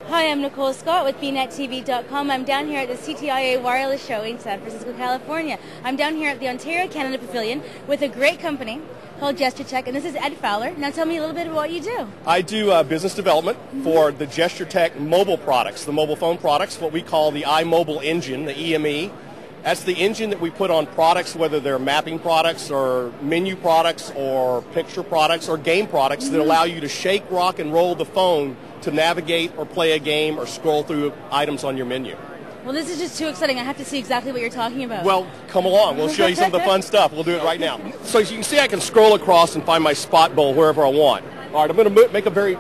Hi, I'm Nicole Scott with BNetTV.com. I'm down here at the CTIA Wireless Show in San Francisco, California. I'm down here at the Ontario, Canada Pavilion with a great company called GestureTek, and this is Ed Fowler. Now tell me a little bit about what you do. I do business development for the GestureTek mobile products, the mobile phone products, what we call the iMobile engine, the EME. That's the engine that we put on products, whether they're mapping products or menu products or picture products or game products that allow you to shake, rock, and roll the phone to navigate or play a game or scroll through items on your menu. Well, this is just too exciting. I have to see exactly what you're talking about. Well, come along. We'll show you some of the fun stuff. We'll do it right now. So as you can see, I can scroll across and find my spot bowl wherever I want. All right, I'm going to make a very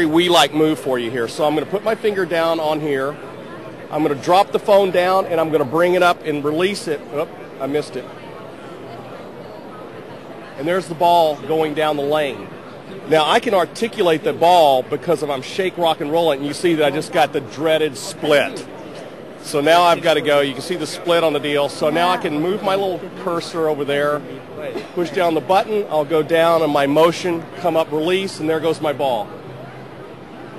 Wii-like move for you here. So I'm going to put my finger down on here. I'm going to drop the phone down, and I'm going to bring it up and release it. Oop, I missed it. And there's the ball going down the lane. Now, I can articulate the ball because if I'm shake, rock, and roll it, and you see that I just got the dreaded split. So now I've got to go. You can see the split on the deal. So now I can move my little cursor over there, push down the button. I'll go down on my motion, come up, release, and there goes my ball.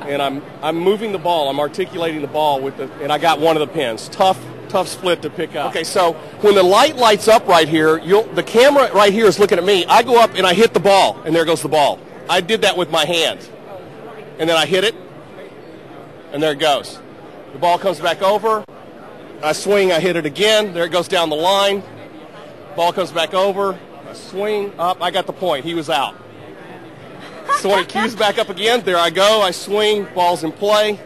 And I'm moving the ball. I'm articulating the ball with and I got one of the pins. Tough split to pick up. Okay, so when the light lights up right here, the camera right here is looking at me. I go up and I hit the ball, and there goes the ball. I did that with my hand. And then I hit it, and there it goes. The ball comes back over. I swing, I hit it again. There it goes down the line. Ball comes back over. I swing up. I got the point. He was out. So when it cues back up again, there I go. I swing. Ball's in play.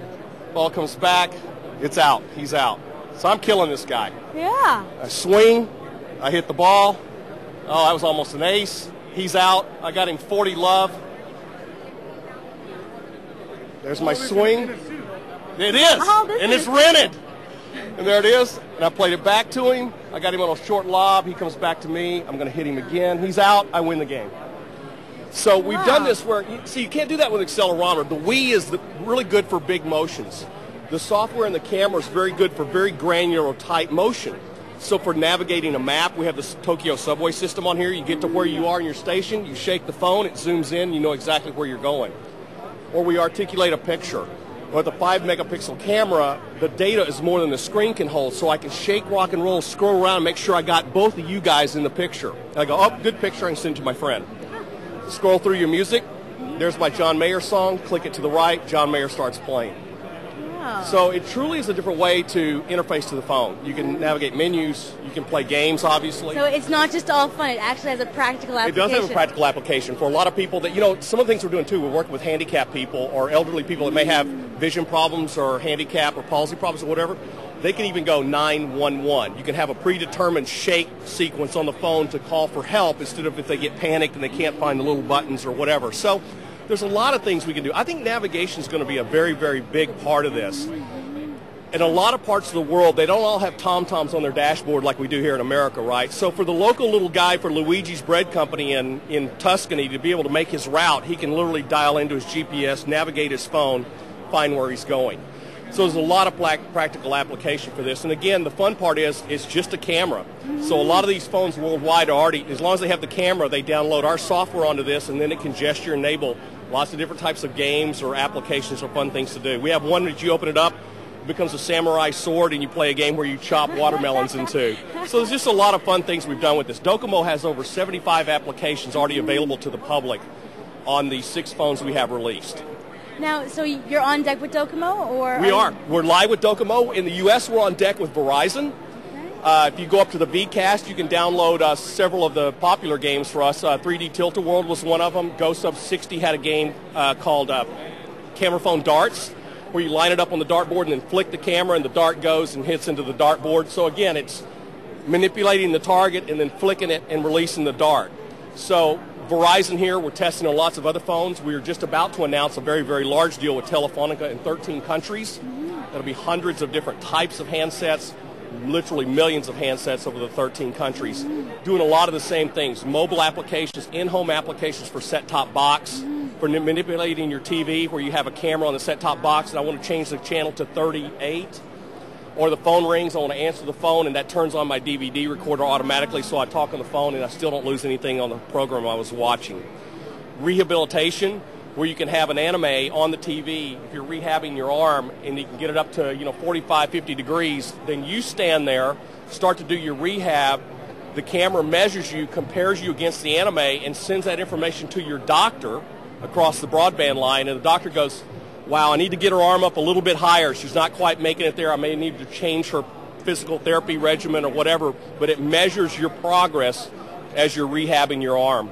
Ball comes back. It's out. He's out. So I'm killing this guy. Yeah. I swing. I hit the ball. Oh, that was almost an ace. He's out. I got him 40 love. There's my swing. It is. Oh, and it's rented. And there it is. And I played it back to him. I got him on a short lob. He comes back to me. I'm going to hit him again. He's out. I win the game. So we've done this where, you can't do that with accelerometer. The Wii is really good for big motions. The software in the camera is very good for very granular type motion. So for navigating a map, we have this Tokyo subway system on here. You get to where you are in your station, you shake the phone, it zooms in, you know exactly where you're going. Or we articulate a picture. With a 5-megapixel camera, the data is more than the screen can hold, so I can shake, rock, and roll, scroll around, and make sure I got both of you guys in the picture. And I go, oh, good picture, I can send it to my friend. Scroll through your music. There's my John Mayer song. Click it to the right. John Mayer starts playing. Wow. So it truly is a different way to interface to the phone. You can navigate menus. You can play games, obviously. So it's not just all fun. It actually has a practical application. It does have a practical application for a lot of people that, some of the things we're doing, too, we're working with handicapped people or elderly people that may have vision problems or handicap or palsy problems or whatever. They can even go 911. You can have a predetermined shake sequence on the phone to call for help instead of if they get panicked and they can't find the little buttons or whatever. So there's a lot of things we can do. I think navigation is going to be a very, very big part of this. In a lot of parts of the world, they don't all have TomToms on their dashboard like we do here in America, right? So for the local little guy for Luigi's Bread Company in Tuscany to be able to make his route, he can literally dial into his GPS, navigate his phone, find where he's going. So there's a lot of practical application for this. And again, the fun part is it's just a camera. So a lot of these phones worldwide are already, as long as they have the camera, they download our software onto this, and then it can gesture enable lots of different types of games or applications or fun things to do. We have one that you open it up, it becomes a samurai sword, and you play a game where you chop watermelons in two. So there's just a lot of fun things we've done with this. Docomo has over 75 applications already available to the public on the 6 phones we have released. Now, so you're on deck with Docomo, or? We are. We're live with Docomo. In the U.S., we're on deck with Verizon. Okay. If you go up to the Vcast, you can download several of the popular games for us. 3D Tilt-A-World was one of them. Ghost of 60 had a game called Camera Phone Darts, where you line it up on the dartboard and then flick the camera, and the dart goes and hits into the dartboard. So again, it's manipulating the target and then flicking it and releasing the dart. So Verizon here, we're testing on lots of other phones. We're just about to announce a very, very large deal with Telefonica in 13 countries. That'll be hundreds of different types of handsets, literally millions of handsets over the 13 countries, doing a lot of the same things. Mobile applications, in-home applications for set-top box, for manipulating your TV where you have a camera on the set-top box and I want to change the channel to 38. Or the phone rings, I want to answer the phone, and that turns on my DVD recorder automatically, so I talk on the phone and I still don't lose anything on the program I was watching. Rehabilitation, where you can have an anime on the TV. If you're rehabbing your arm and you can get it up to 45, 50 degrees, then you stand there, start to do your rehab. The camera measures you, compares you against the anime, and sends that information to your doctor across the broadband line, and the doctor goes, wow, I need to get her arm up a little bit higher. She's not quite making it there. I may need to change her physical therapy regimen or whatever, but it measures your progress as you're rehabbing your arm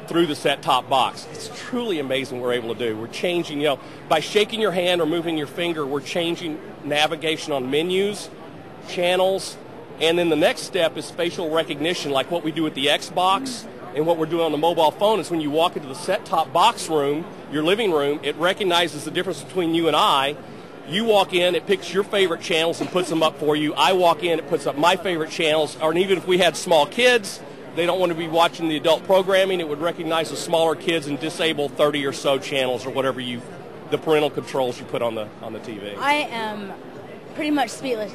through the set-top box. It's truly amazing what we're able to do. We're changing, by shaking your hand or moving your finger, we're changing navigation on menus, channels, and then the next step is facial recognition, like what we do with the Xbox. And what we're doing on the mobile phone is when you walk into the set-top box room, your living room, it recognizes the difference between you and I. You walk in, it picks your favorite channels and puts them up for you. I walk in, it puts up my favorite channels. Or even if we had small kids, they don't want to be watching the adult programming, it would recognize the smaller kids and disable 30 or so channels or whatever the parental controls you put on the TV. I am pretty much speechless.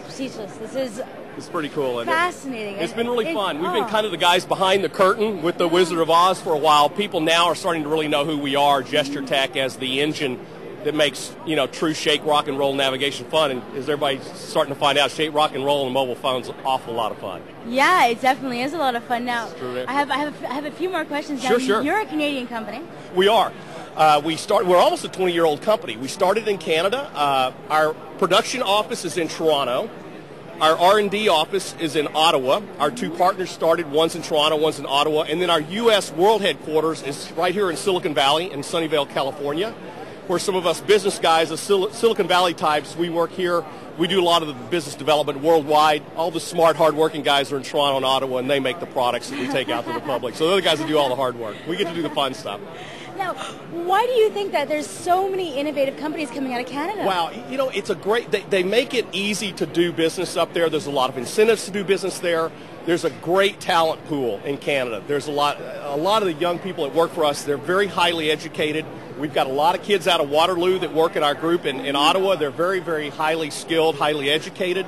It's pretty cool, isn't it? Fascinating. It's been really fun. We've been kind of the guys behind the curtain with the Wizard of Oz for a while. People now are starting to really know who we are, GestureTek, as the engine that makes, true shake, rock, and roll navigation fun. And as everybody's starting to find out, shake, rock, and roll on mobile phones is an awful lot of fun. Yeah, it definitely is a lot of fun. Now, I have a few more questions. Now, Sure. You're a Canadian company. We are. We're almost a 20-year-old company. We started in Canada. Our production office is in Toronto. Our R&D office is in Ottawa. Our two partners started, one's in Toronto, one's in Ottawa. And then our U.S. world headquarters is right here in Silicon Valley in Sunnyvale, California, where some of us business guys, the Silicon Valley types, we work here. We do a lot of the business development worldwide. All the smart, hard-working guys are in Toronto and Ottawa, and they make the products that we take out to the public. So they're the guys that do all the hard work. We get to do the fun stuff. Now, why do you think that there's so many innovative companies coming out of Canada? Wow, it's a great, they make it easy to do business up there. There's a lot of incentives to do business there. There's a great talent pool in Canada. There's a lot of the young people that work for us, they're very highly educated. We've got a lot of kids out of Waterloo that work in our group in Ottawa. They're very, very highly skilled, highly educated.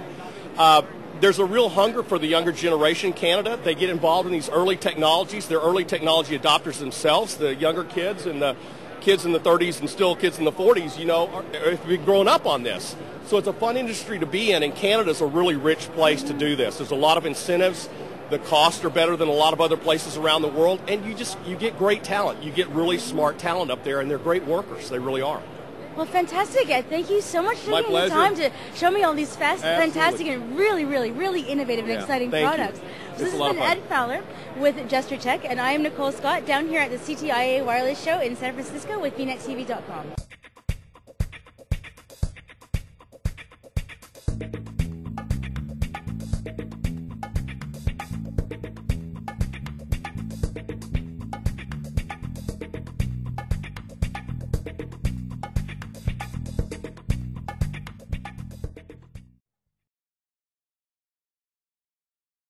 There's a real hunger for the younger generation in Canada. They get involved in these early technologies. They're early technology adopters themselves. The younger kids and the kids in the 30s and still kids in the 40s, have been growing up on this. So it's a fun industry to be in, and Canada's a really rich place to do this. There's a lot of incentives. The costs are better than a lot of other places around the world, and you get great talent. You get really smart talent up there, and they're great workers. They really are. Well, fantastic. Thank you so much for taking the time to show me all these fantastic and really, really, really innovative and exciting products. So this has been Ed Fowler with GestureTek, and I am Nicole Scott down here at the CTIA Wireless Show in San Francisco with VNetTV.com.